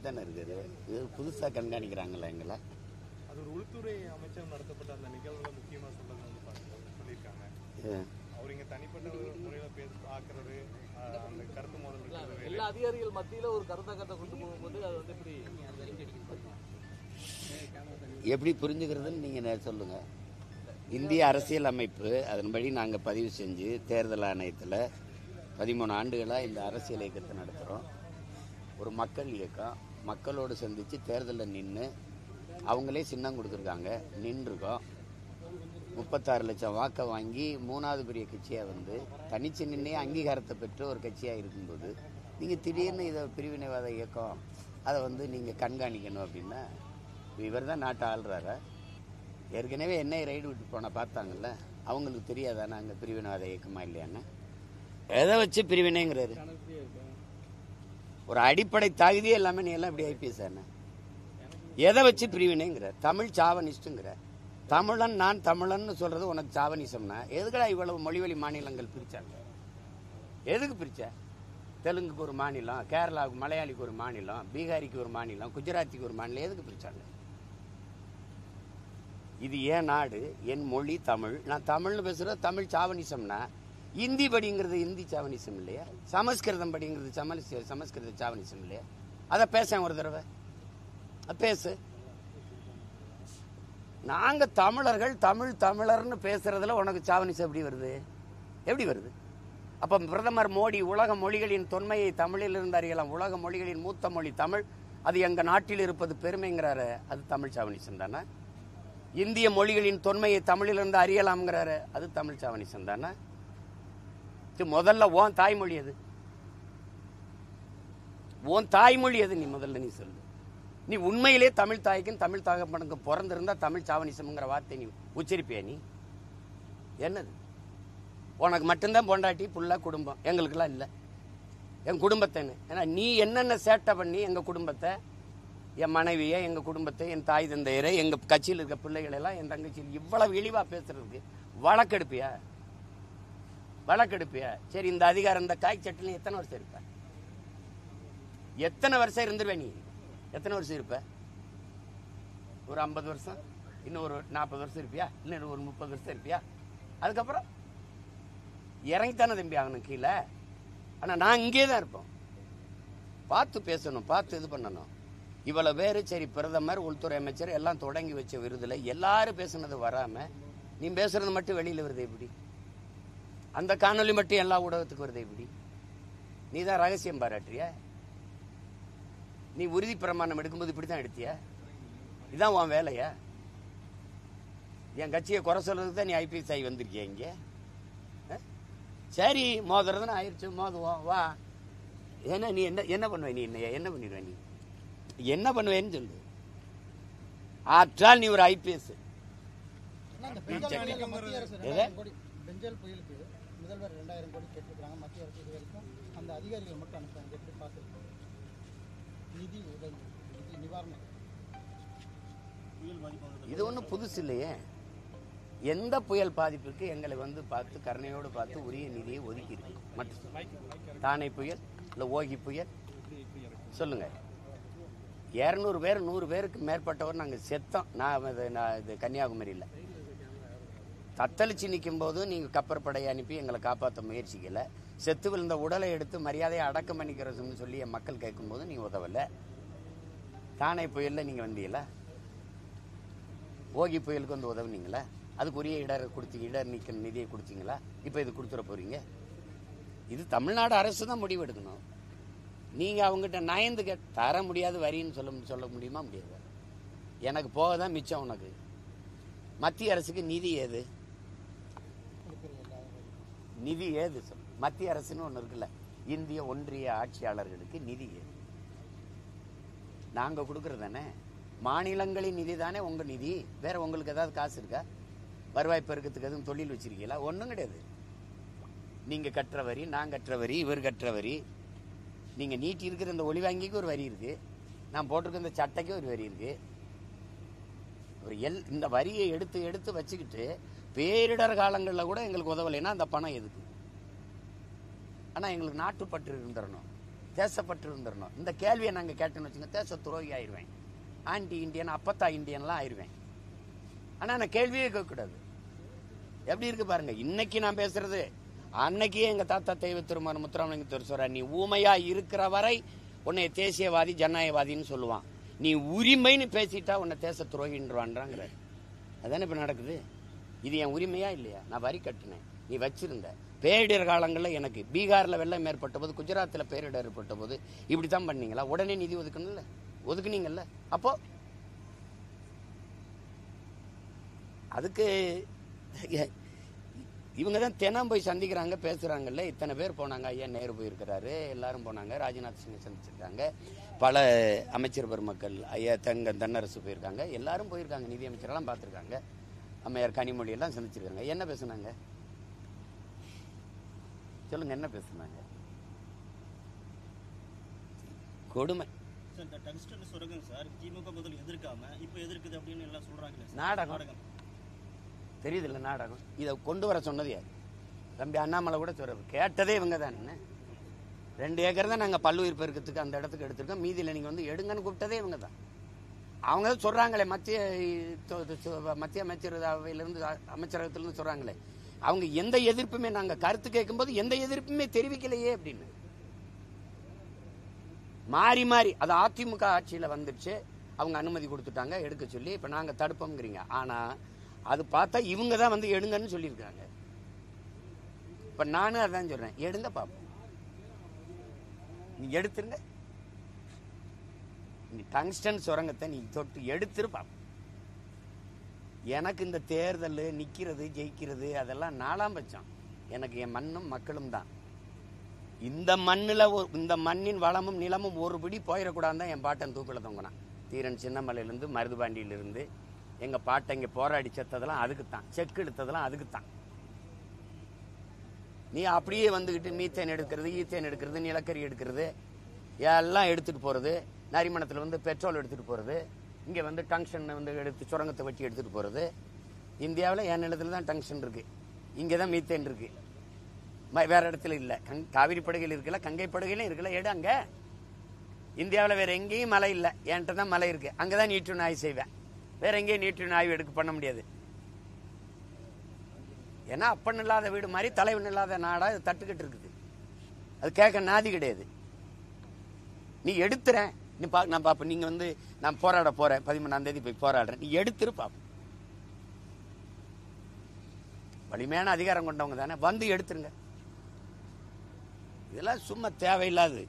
தானே இருக்குது. இது புதுசாக கண்காணிக்கிறாங்களா எங்களை? அது ஒரு உள்துறை அமைச்சர் நடத்தப்பட்ட அந்த நிகழ்வுல முக்கியமாக சொல்றது சொல்லியிருக்காங்க. அவர் இங்கே தனிப்பட்ட முறையில் பார்க்கறது, அந்த கருத்து மோதல் எல்லா அதிகாரிகள் மத்தியில் ஒரு கருத்தாக்கத்தை கொண்டு போகும்போது அது வந்து எப்படி புரிஞ்சுக்கிறதுன்னு நீங்கள் சொல்லுங்கள். இந்திய அரசியல் அமைப்பு அதன்படி நாங்கள் பதிவு செஞ்சு தேர்தல் ஆணையத்தில் 13 ஆண்டுகளாக இந்த அரசியல் இயக்கத்தை நடத்துகிறோம். ஒரு மக்கள் இயக்கம், மக்களோடு சந்தித்து தேர்தலில் நின்று அவங்களே சின்னம் கொடுத்துருக்காங்க, நின்றுருக்கோம். 36 லட்சம் வாக்கை வாங்கி 3வது பெரிய கட்சியாக வந்து தனிச்சு நின்னே அங்கீகாரத்தை பெற்ற ஒரு கட்சியாக இருக்கும்போது நீங்கள் திடீர்னு இதை பிரிவினைவாத இயக்கம் அதை வந்து நீங்கள் கண்காணிக்கணும் அப்படின்னா, இவர் தான் நாட்டை ஆள்றாரா? ஏற்கனவே என்னை ரைடு விட்டு போனால் பார்த்தாங்கல்ல, அவங்களுக்கு தெரியாதா நாங்கள் பிரிவினைவாத இயக்கமா இல்லையான்னு? எதை வச்சு பிரிவினைங்கிறாரு? ஒரு அடிப்படை தகுதியே எல்லாமே நீ எல்லாம் இப்படி ஐபிஎஸ் என்ன? எதை வச்சு பிரிவினைங்கிற? தமிழ் சாவனிஸ்டுங்கிற. தமிழன் நான் தமிழன்னு சொல்றது உனக்கு சாவனிசம்னா எதுக்கடா இவ்வளவு மொழிவழி மாநிலங்கள் பிரிச்சாங்க? எதுக்கு பிரிச்ச? தெலுங்குக்கு ஒரு மாநிலம், கேரளாவுக்கு மலையாளிக்கு ஒரு மாநிலம், பீகாரிக்கு ஒரு மாநிலம், குஜராத்திக்கு ஒரு மாநிலம், எதுக்கு பிரிச்சாங்க? இது ஏன் நாடு, என் மொழி தமிழ், நான் தமிழ்னு பேசுறது தமிழ் சாவனிசம்னா இந்தி படிங்கிறது இந்தி சாவனிசம் இல்லையா? சமஸ்கிருதம் படிங்கிறது சமஸ்கிருத சாவனிசம் இல்லையா? அதை பேச ஒரு தடவை பேசு. நாங்க தமிழர்கள் தமிழர்னு பேசுறதுல உனக்கு சாவனிசம் எப்படி வருது? எப்படி வருது? அப்ப பிரதமர் மோடி உலக மொழிகளின் தொன்மையை தமிழில் இருந்து அறியலாம், உலக மொழிகளின் மூத்த மொழி தமிழ், அது எங்க நாட்டில் இருப்பது பெருமைங்கிறாரு, அது தமிழ் சாவனிசம் தானே? இந்திய மொழிகளின் தொன்மையை தமிழில் இருந்து அறியலாம்ங்கிறாரு, அது தமிழ் சாவனிசம் தானே? முதல்ல உன் தாய்மொழி எது? உன் தாய்மொழி எது? நீ முதல்ல நீ சொல்லு. நீ உண்மையிலே தமிழ் தாய்க்கும் தமிழ் தகப்பனுக்கும் பிறந்திருந்தா தமிழ் சாவனிசம்ங்கிற வார்த்தை நீ உச்சரிப்பியா? நீ என்னது? உனக்கு மட்டும்தான் பொண்டாட்டி புள்ள குடும்பம், எங்களுக்கெல்லாம் இல்லை. என் குடும்பத்தைன்னு ஏன்னா நீ என்னென்ன சேட்டை பண்ணி எங்க குடும்பத்தை, என் மனைவியை, எங்க குடும்பத்தை, என் தாய் தந்தையரை, எங்க கட்சியில் இருக்க பிள்ளைகள் எல்லாம், என் தங்கச்சியில் இவ்வளவு இழிவா பேசுறதுக்கு வழக்கெடுப்பியா? வழக்கெடுப்பியா? சரி, இந்த அதிகாரம் இந்த காய் சட்டில் எத்தனை வருஷம் இருப்ப? எத்தனை வருஷம் இருந்துருவே? நீ எத்தனை வருஷம் இருப்ப? ஒரு 50 வருஷம், இன்னும் ஒரு 40 வருஷம் இருப்பியா? இன்னும் ஒரு 30 வருஷம் இருப்பியா? அதுக்கப்புறம் இறங்கித்தானே தம்பி ஆகணும் கீழே. ஆனா நான் இங்கே தான் இருப்போம். பார்த்து பேசணும், பார்த்து இது பண்ணணும். இவ்வளவு பேரு சரி, பிரதமர், உள்துறை அமைச்சர் எல்லாம் தொடங்கி வச்ச விருதுல எல்லாரும் பேசுனது வராம நீ பேசுறது மட்டும் வெளியில வருது எப்படி? அந்த காணொலி மட்டும் எல்லா ஊடகத்துக்கு வருது எப்படி? நீ தான் ரகசியம் பாராட்டுறிய? நீ உறுதி பிரமாணம் எடுக்கும்போது இப்படித்தான் எடுத்திய? இதான் உன் வேலையா? என் கட்சியை குறை சொல்றதுக்கு தான் நீ ஐபிஎஸ் ஆகி வந்திருக்கிய இங்க? சரி, மோதுறதுன்னு ஆயிடுச்சு, மோதுவோம் வா. ஏன்னா நீ என்ன பண்ணுவ? நீ என்ன பண்ணிடுவ? நீ என்ன பண்ணுவேன்னு சொல்லு. ஆற்றால் நீ ஒரு ஐபிஎஸ். பெஞ்சல் புயலுக்கு முதல்வர் 2000 கோடி கேட்டிருக்காங்க. மத்திய அரசு இது வரைக்கும் அந்த அதிகாரிகள் மட்டும் அனுப்புறாங்க. எப்படி பார்த்துருக்கோம்? நிதி உதவி, நிதி நிவாரணம், இது ஒன்றும் புதுசு இல்லையே. எந்த புயல் பாதிப்புக்கு எங்களை வந்து பார்த்து கருணையோடு பார்த்து உரிய நிதியை ஒதுக்கி இருக்கு மட்டும். தானே புயல் இல்லை ஓகி புயல் சொல்லுங்க. 200 பேர் 100 பேருக்கு மேற்பட்டவர் நாங்கள் செத்தோம். நான் இது கன்னியாகுமரியில் தத்தளிச்சு நிற்கும் போது நீங்கள் கப்பற்படையை அனுப்பி எங்களை காப்பாற்ற முயற்சிக்கல. செத்து விழுந்த உடலை எடுத்து மரியாதையை அடக்கம் பண்ணிக்கிறதுன்னு சொல்லி என் மக்கள் கேட்கும்போது நீங்கள் உதவலை. தானே புயலில் நீங்கள் வந்தீங்களா? ஓகி புயலுக்கு வந்து உதவுனீங்களா? அதுக்குரிய இடர் நீக்க நிதியை கொடுத்தீங்களா? இப்போ இது கொடுத்துட போறீங்க? இது தமிழ்நாடு அரசு தான் முடிவு எடுக்கணும். நீங்கள் அவங்ககிட்ட நயந்து தர முடியாது வரின்னு சொல்ல முடியுமா? முடியாது. எனக்கு போக தான் மிச்சம். உனக்கு மத்திய அரசுக்கு நிதி ஏது? நிதி ஏது? மத்திய அரசுன்னு ஒன்று இருக்குல்ல, இந்திய ஒன்றிய ஆட்சியாளர்களுக்கு நிதி ஏது? நாங்கள் கொடுக்கறதானே. மாநிலங்களின் நிதி தானே உங்க நிதி. வேற உங்களுக்கு ஏதாவது காசு இருக்கா? வருவாய் பெருக்கத்துக்கு எதுவும் தொழில் வச்சிருக்கீங்களா? ஒன்றும் கிடையாது. நீங்க கட்டுற வரி, நான் கட்டுற வரி, இவர் கட்டுற வரி, நீங்க நீட்டி இருக்கிற இந்த ஒளி வாங்கிக்கு ஒரு வரி இருக்கு, நான் போட்டிருக்க இந்த சட்டைக்கு ஒரு வரி இருக்கு. இந்த வரியை எடுத்து எடுத்து வச்சுக்கிட்டு பேரிடர் காலங்களில் கூட எங்களுக்கு உதவலைன்னா அந்த பணம் எதுக்கு? ஆனால் எங்களுக்கு நாட்டுப்பற்று இருந்துடணும். தேசப்பற்று இருந்துடணும். இந்த கேள்வியை நாங்கள் கேட்டோன்னு வச்சுங்க, தேச துரோகி ஆயிடுவேன், ஆன்டி இண்டியன், அப்பத்தா இண்டியன்லாம் ஆயிடுவேன். ஆனால் நான் கேள்வியே கேட்கக்கூடாது. எப்படி இருக்கு பாருங்க. இன்னைக்கு நான் பேசுறது, அன்னைக்கே எங்க தாத்தா தெய்வ திருமண முத்துராமலிங்க சொல்ற, நீ ஊமையா இருக்கிற வரை உன்னை தேசியவாதி ஜனநாயகவாதின்னு சொல்லுவான், நீ உரிமைன்னு பேசிட்டா உன்னை தேச துரோகின்றான்றாங்கிற. அதானே இப்ப நடக்குது. இது என் உரிமையா இல்லையா? நான் வரி கட்டினேன், நீ வச்சிருந்த. பேரிடர் காலங்களில் எனக்கு பீகார்ல வெள்ளம் ஏற்பட்ட போது, குஜராத்தில் பேரிடர் ஏற்பட்ட போது இப்படித்தான் பண்ணீங்களா? உடனே நிதி ஒதுக்குனீங்கல்ல. அப்போ அதுக்கு இவங்க தான் தினம் போய் சந்திக்கிறாங்க, பேசுறாங்கல்ல. இத்தனை பேர் போனாங்க, ஐயா நேரு போயிருக்கிறாரு, எல்லாரும் போனாங்க, ராஜ்நாத் சிங்கை சந்திச்சிருக்காங்க, பல அமைச்சர் பெருமக்கள், ஐயா தென்னரசு போயிருக்காங்க, எல்லாரும் போயிருக்காங்க, நிதி அமைச்சரெல்லாம் பார்த்துருக்காங்க, அம்மையார் கனிமொழி எல்லாம் சந்திச்சிருக்காங்க. என்ன பேசுனாங்க சொல்லுங்க, என்ன பேசுனாங்க? கொடுமை. நாடகம் தெரியுதுல்ல, நாடகம். இதை கொண்டு வர சொன்னது யார்? தம்பி அண்ணாமலை கூட சொல்றாரு, கேட்டதே இவங்க தான். 2 ஏக்கர் தான் நாங்கள் பல்லுயிர் பெருக்கத்துக்கு அந்த இடத்துக்கு எடுத்திருக்கோம், மீதியில் நீங்கள் வந்து எடுங்கன்னு கூப்பிட்டதே இவங்க தான். அவங்க தான் சொல்றாங்களே, மத்திய அமைச்சரவையிலிருந்து அமைச்சரகத்திலிருந்து சொல்றாங்களே, அவங்க எந்த எதிர்ப்புமே, நாங்கள் கருத்து கேட்கும்போது எந்த எதிர்ப்புமே தெரிவிக்கலையே அப்படின்னு. மாறி மாறி அது அதிமுக ஆட்சியில் வந்துடுச்சு, அவங்க அனுமதி கொடுத்துட்டாங்க எடுக்க சொல்லி, இப்போ நாங்கள் தடுப்போம்ங்கிறீங்க. ஆனால் அது பார்த்தா இவங்க தான் வந்து எடுங்கன்னு சொல்லியிருக்காங்க. இப்போ நானும் அதான் சொல்கிறேன், எடுங்க பார்ப்போம். நீ எடுத்துருங்க, நீ டங்ஸ்டன் சுரங்கத்தை நீ தொட்டு எடுத்துரு பார்ப்போம். எனக்கு இந்த தேர்தல் நிற்கிறது ஜெயிக்கிறது அதெல்லாம் 4ஆம் பட்சம். எனக்கு என் மண்ணும் மக்களும் தான். இந்த மண்ணில் இந்த மண்ணின் வளமும் நிலமும் ஒரு பிடி போயிடக்கூடாது தான் என் பாட்டன் தூக்கில் தொங்கினான். தீரன் சின்னமலையிலேருந்து மருதுபாண்டியிலிருந்து எங்கள் பாட்டை இங்கே போராடி செத்ததெல்லாம் அதுக்குத்தான், செக்கு எடுத்ததெல்லாம் அதுக்குத்தான். நீ அப்படியே வந்துக்கிட்டு மீத்தேன் எடுக்கிறது, ஈத்தேன் எடுக்கிறது, நிலக்கரி எடுக்கிறது எல்லாம் எடுத்துகிட்டு போகிறது, நரிமணத்தில் வந்து பெட்ரோல் எடுத்துகிட்டு போகிறது, இங்கே வந்து டங்ஷன் வந்து எடுத்து சுரங்கத்தை வச்சு எடுத்துகிட்டு போகிறது. இந்தியாவில் என் நிலத்தில் தான் டங்ஷன் இருக்குது, இங்கே தான் மீத்தேன் இருக்குது, வேற இடத்துல இல்லை. காவிரி படுகையில் இருக்குல்ல, கங்கை படுகையிலும் இருக்குல்ல, எடு அங்கே. இந்தியாவில் வேற எங்கேயும் மலை இல்லை, என்கிட்ட தான் மலை இருக்குது, அங்கே தான் நீட்டு ஆய்வு செய்வேன். வேற எங்கேயும் நீட்டு ஆய்வு எடுக்க பண்ண முடியாது. ஏன்னா அப்பன் இல்லாத வீடு மாதிரி தலைவன் இல்லாத நாடா இது தட்டுக்கிட்டு இருக்குது. அது கேட்க நாதி கிடையாது. நீ எடுத்துறேன், நீ நான் பாப்ப, நீங்க வந்து நான் போராட போறேன், 13ஆம் தேதி போய் போராடுறேன், நீ எடுத்துரு பாப்ப. வலிமையான அதிகாரம் கொண்டவங்க தானே, வந்து எடுத்துருங்க. இதெல்லாம் சும்மா தேவையில்லாது.